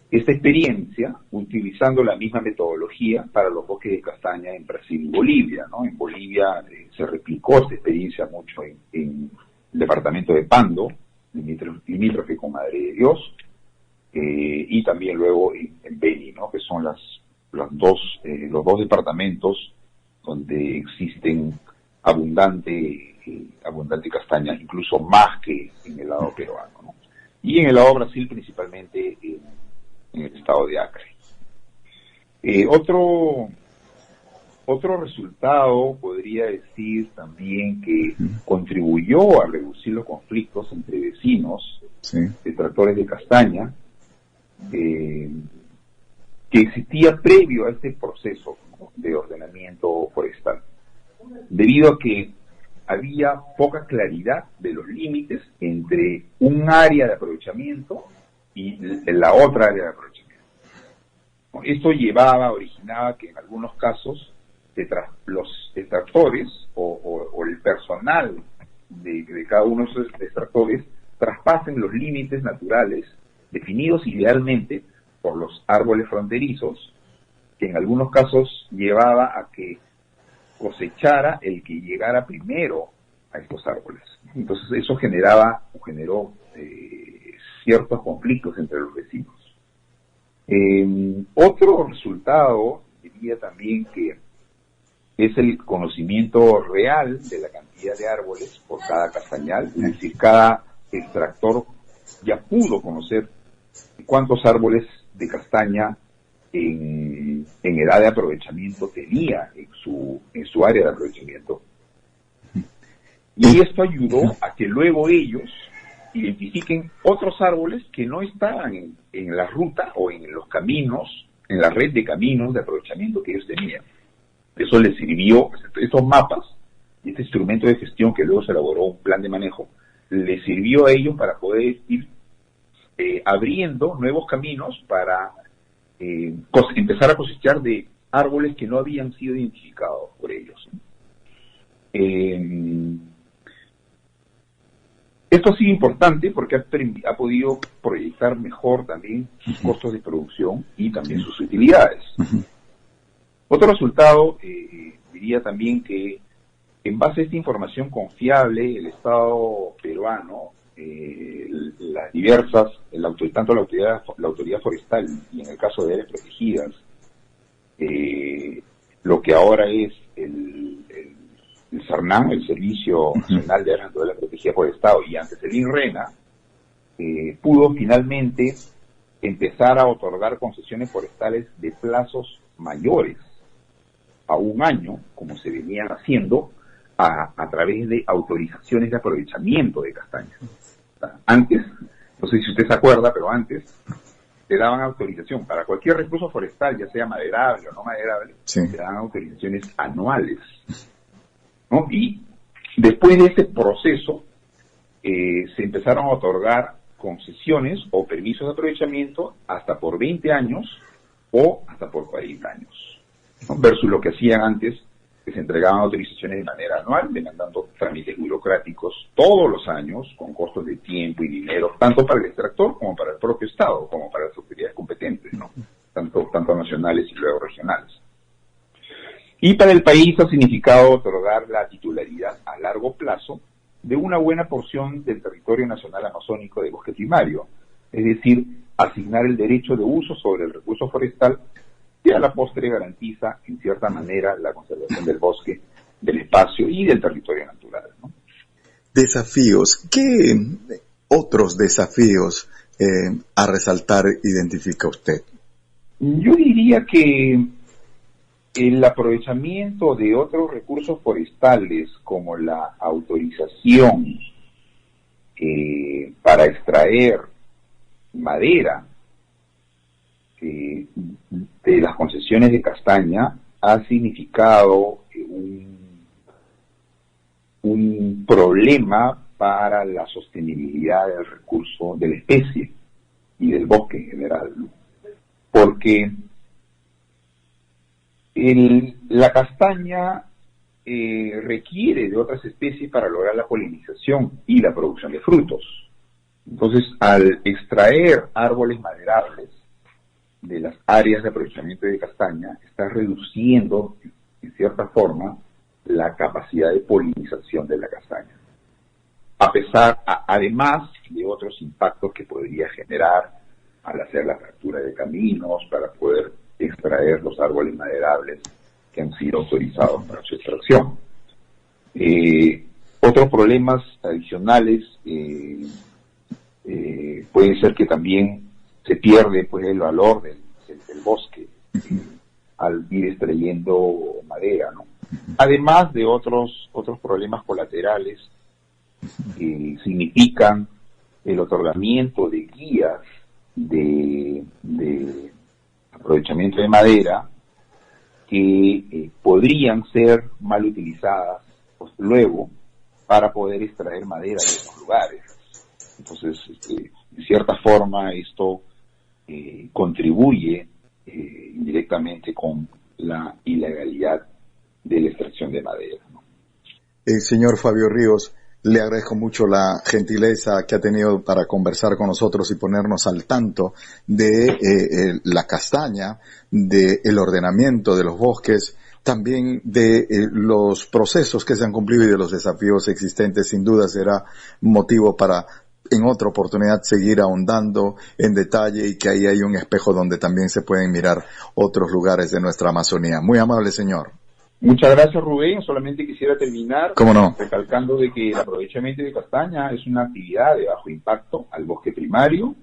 esta experiencia utilizando la misma metodología para los bosques de castaña en Brasil y Bolivia, ¿no? En Bolivia se replicó esta experiencia mucho en el departamento de Pando, limítrofe con Madre de Dios, y también luego en Beni, ¿no? Que son los dos departamentos donde existen abundante castaña, incluso más que en el lado peruano, ¿no? Y en el lado Brasil, principalmente en el estado de Acre. Otro resultado podría decir también que contribuyó a reducir los conflictos entre vecinos, extractores de castaña, que existía previo a este proceso, ¿no?, de ordenamiento forestal, debido a que había poca claridad de los límites entre un área de aprovechamiento y la otra área de aprovechamiento. Esto originaba que en algunos casos los extractores o el personal de cada uno de esos extractores traspasen los límites naturales definidos idealmente por los árboles fronterizos, que en algunos casos llevaba a que cosechara el que llegara primero a estos árboles. Entonces eso generó ciertos conflictos entre los vecinos. Otro resultado diría también que es el conocimiento real de la cantidad de árboles por cada castañal, es decir, cada extractor ya pudo conocer cuántos árboles de castaña en edad de aprovechamiento tenía en su área de aprovechamiento. Y esto ayudó a que luego ellos identifiquen otros árboles que no estaban en la ruta o en los caminos, en la red de caminos de aprovechamiento que ellos tenían. Eso les sirvió, estos mapas, este instrumento de gestión que luego se elaboró un plan de manejo, les sirvió a ellos para poder ir abriendo nuevos caminos para empezar a cosechar de árboles que no habían sido identificados por ellos. Esto ha sido importante porque ha podido proyectar mejor también sus costos de producción y también sus utilidades. Otro resultado, diría también que en base a esta información confiable, el Estado peruano, tanto la autoridad forestal y en el caso de áreas protegidas, lo que ahora es el SARNAM, el Servicio Nacional de Áreas Naturales Protegidas por el Estado, y antes el INRENA, pudo finalmente empezar a otorgar concesiones forestales de plazos mayores a 1 año, como se venían haciendo a través de autorizaciones de aprovechamiento de castaña. Antes, no sé si usted se acuerda, pero antes te daban autorización para cualquier recurso forestal, ya sea maderable o no maderable, te daban autorizaciones anuales, ¿no? Y después de este proceso, se empezaron a otorgar concesiones o permisos de aprovechamiento hasta por 20 años o hasta por 40 años, ¿no? Versus lo que hacían antes, que se entregaban autorizaciones de manera anual, demandando trámites burocráticos todos los años, con costos de tiempo y dinero, tanto para el extractor como para el propio Estado, como para las autoridades competentes, ¿no? Tanto nacionales y luego regionales. Y para el país ha significado otorgar la titularidad a largo plazo de una buena porción del territorio nacional amazónico de bosque primario, es decir, asignar el derecho de uso sobre el recurso forestal que a la postre garantiza, en cierta manera, la conservación del bosque, del espacio y del territorio natural, ¿no? Desafíos. ¿Qué otros desafíos a resaltar identifica usted? Yo diría que el aprovechamiento de otros recursos forestales, como la autorización para extraer madera de las concesiones de castaña, ha significado un problema para la sostenibilidad del recurso de la especie y del bosque en general, ¿no? Porque la castaña requiere de otras especies para lograr la polinización y la producción de frutos. Entonces, al extraer árboles maderables de las áreas de aprovechamiento de castaña, está reduciendo, en cierta forma, la capacidad de polinización de la castaña. Además de otros impactos que podría generar al hacer la fractura de caminos para poder extraer los árboles maderables que han sido autorizados para su extracción. Otros problemas adicionales pueden ser que también se pierde pues el valor del bosque al ir extrayendo madera, ¿no? Además de otros problemas colaterales que significan el otorgamiento de guías de aprovechamiento de madera que podrían ser mal utilizadas pues, luego para poder extraer madera de esos lugares. Entonces, de cierta forma, esto contribuye indirectamente con la ilegalidad de la extracción de madera, ¿no? Señor Fabio Ríos, le agradezco mucho la gentileza que ha tenido para conversar con nosotros y ponernos al tanto de la castaña, del ordenamiento de los bosques, también de los procesos que se han cumplido y de los desafíos existentes. Sin duda será motivo para en otra oportunidad seguir ahondando en detalle y que ahí hay un espejo donde también se pueden mirar otros lugares de nuestra Amazonía. Muy amable, señor. Muchas gracias, Rubén. Solamente quisiera terminar recalcando de que el aprovechamiento de castaña es una actividad de bajo impacto al bosque primario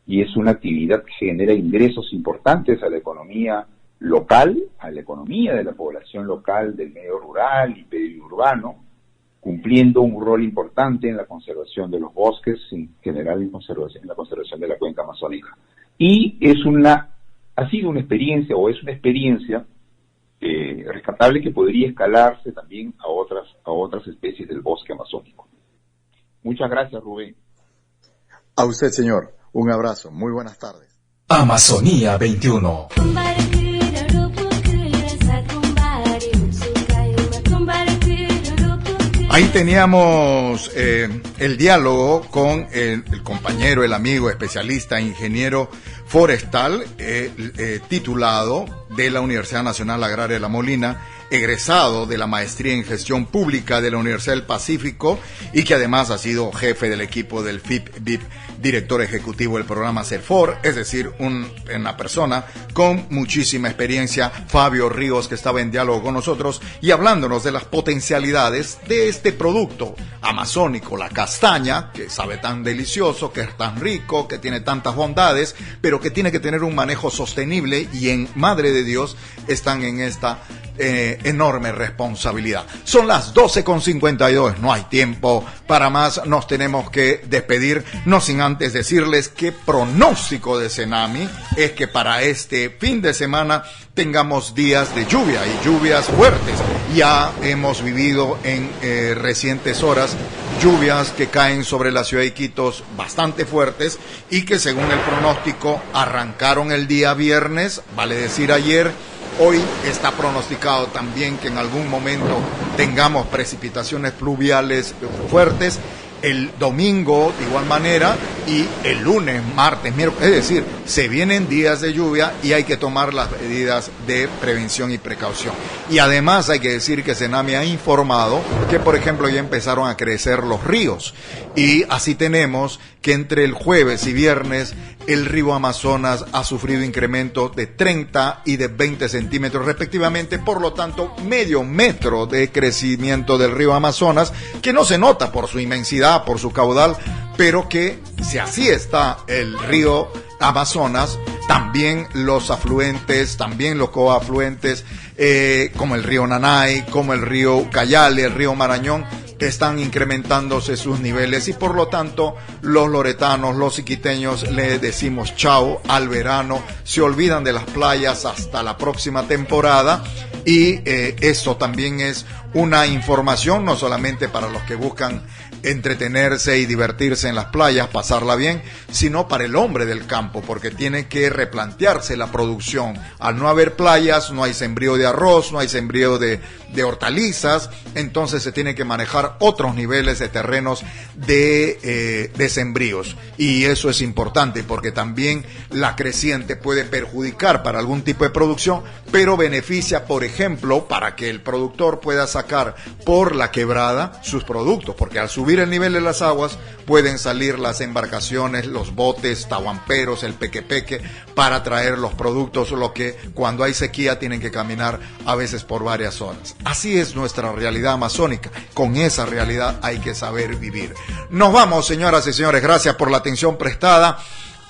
y es una actividad que genera ingresos importantes a la economía local, a la economía de la población local del medio rural y periurbano, cumpliendo un rol importante en la conservación de los bosques, en general en la conservación de la cuenca amazónica. Y ha sido una experiencia, o es una experiencia rescatable que podría escalarse también a otras especies del bosque amazónico. Muchas gracias, Rubén. A usted, señor. Un abrazo. Muy buenas tardes. Amazonía 21. Ahí teníamos el diálogo con el compañero, el amigo, especialista, ingeniero forestal, titulado de la Universidad Nacional Agraria de La Molina, egresado de la maestría en gestión pública de la Universidad del Pacífico y que además ha sido jefe del equipo del FIP-BIP, director ejecutivo del programa CERFOR, es decir, una persona con muchísima experiencia, Fabio Ríos, que estaba en diálogo con nosotros y hablándonos de las potencialidades de este producto amazónico, la castaña, que sabe tan delicioso, que es tan rico, que tiene tantas bondades, pero que tiene que tener un manejo sostenible y en Madre de Dios están en esta enorme responsabilidad. Son las 12:52, no hay tiempo para más, nos tenemos que despedir, no sin antes decirles que pronóstico de Senami es que para este fin de semana tengamos días de lluvia y lluvias fuertes. Ya hemos vivido en recientes horas lluvias que caen sobre la ciudad de Iquitos bastante fuertes y que según el pronóstico arrancaron el día viernes, vale decir ayer. Hoy está pronosticado también que en algún momento tengamos precipitaciones pluviales fuertes. El domingo de igual manera y el lunes, martes, miércoles, es decir, se vienen días de lluvia y hay que tomar las medidas de prevención y precaución. Y además hay que decir que Senami ha informado que, por ejemplo, ya empezaron a crecer los ríos y así tenemos que entre el jueves y viernes el río Amazonas ha sufrido incrementos de 30 y de 20 centímetros respectivamente, por lo tanto medio metro de crecimiento del río Amazonas, que no se nota por su inmensidad, por su caudal, pero que si así está el río Amazonas, también los afluentes, también los coafluentes, como el río Nanay, como el río Cayale, el río Marañón, están incrementándose sus niveles y por lo tanto los loretanos, los iquiteños le decimos chao al verano, se olvidan de las playas hasta la próxima temporada y eso también es una información no solamente para los que buscan entretenerse y divertirse en las playas, pasarla bien, sino para el hombre del campo, porque tiene que replantearse la producción. Al no haber playas, no hay sembrío de arroz, no hay sembrío de hortalizas, entonces se tiene que manejar otros niveles de terrenos de sembríos. Y eso es importante, porque también la creciente puede perjudicar para algún tipo de producción, pero beneficia, por ejemplo, para que el productor pueda sacar por la quebrada sus productos, porque al subir el nivel de las aguas pueden salir las embarcaciones, los botes, tahuamperos, el pequepeque para traer los productos, lo que cuando hay sequía tienen que caminar a veces por varias horas. Así es nuestra realidad amazónica, con esa realidad hay que saber vivir. Nos vamos, señoras y señores, gracias por la atención prestada.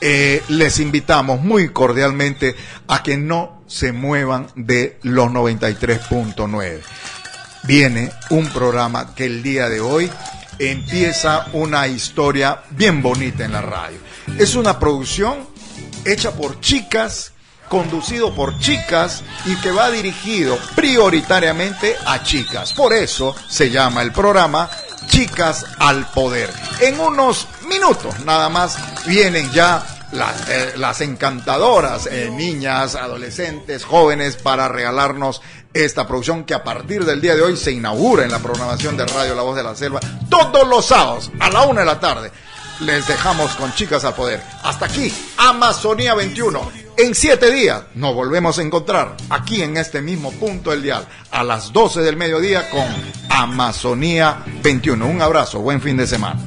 Les invitamos muy cordialmente a que no se muevan de los 93.9. Viene un programa que el día de hoy empieza una historia bien bonita en la radio. Es una producción hecha por chicas, conducido por chicas y que va dirigido prioritariamente a chicas. Por eso se llama el programa Chicas al Poder. En unos minutos nada más vienen ya las encantadoras niñas, adolescentes, jóvenes para regalarnos esta producción que a partir del día de hoy se inaugura en la programación de Radio La Voz de la Selva todos los sábados a la 1 de la tarde. Les dejamos con Chicas al Poder. Hasta aquí, Amazonía 21. En 7 días nos volvemos a encontrar aquí en este mismo punto del dial a las 12 del mediodía con Amazonía 21. Un abrazo, buen fin de semana.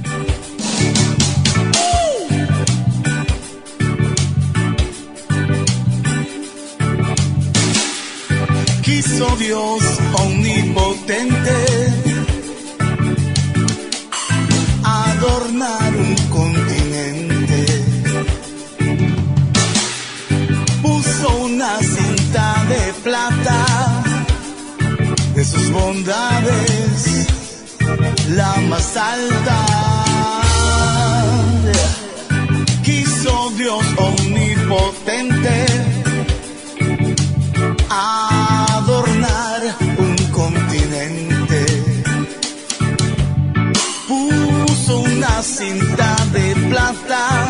Quiso Dios omnipotente adornar un continente, puso una cinta de plata de sus bondades, la más alta. Quiso Dios omnipotente adornar un continente, puso una cinta de plata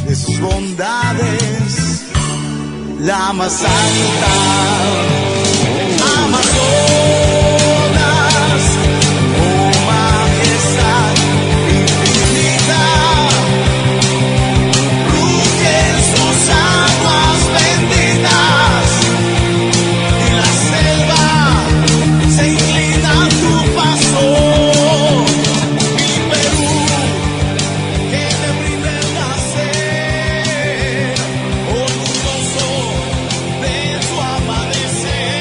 de sus bondades, la más alta. Amazonas, oh majestad infinita, fluyen sus aguas benditas y la selva se inclina a tu paso. Mi Perú, que te brinda el nacer, orgulloso de tu amanecer.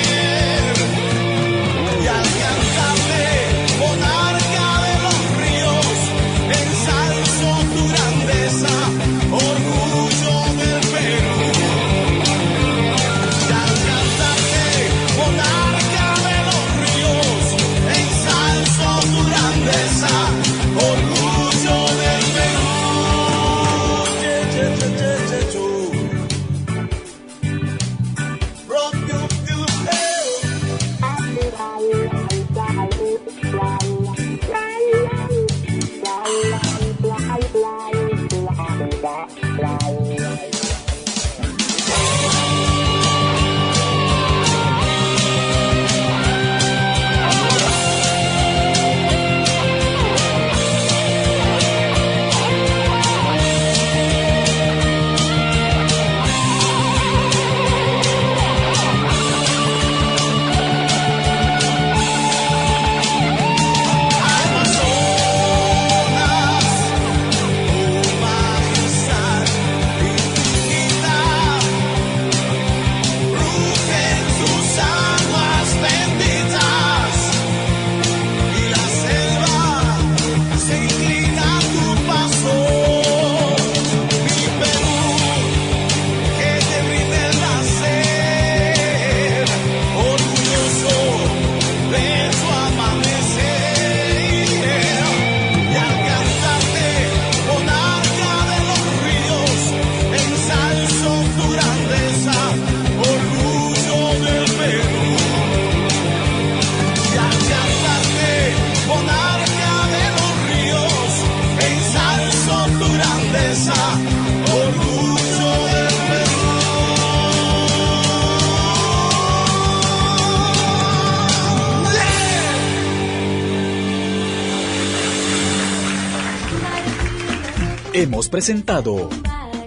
Hemos presentado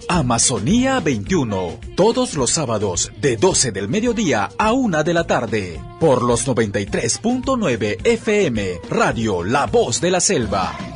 Amazonía 21, todos los sábados de 12 del mediodía a 1 de la tarde, por los 93.9 FM, Radio La Voz de la Selva.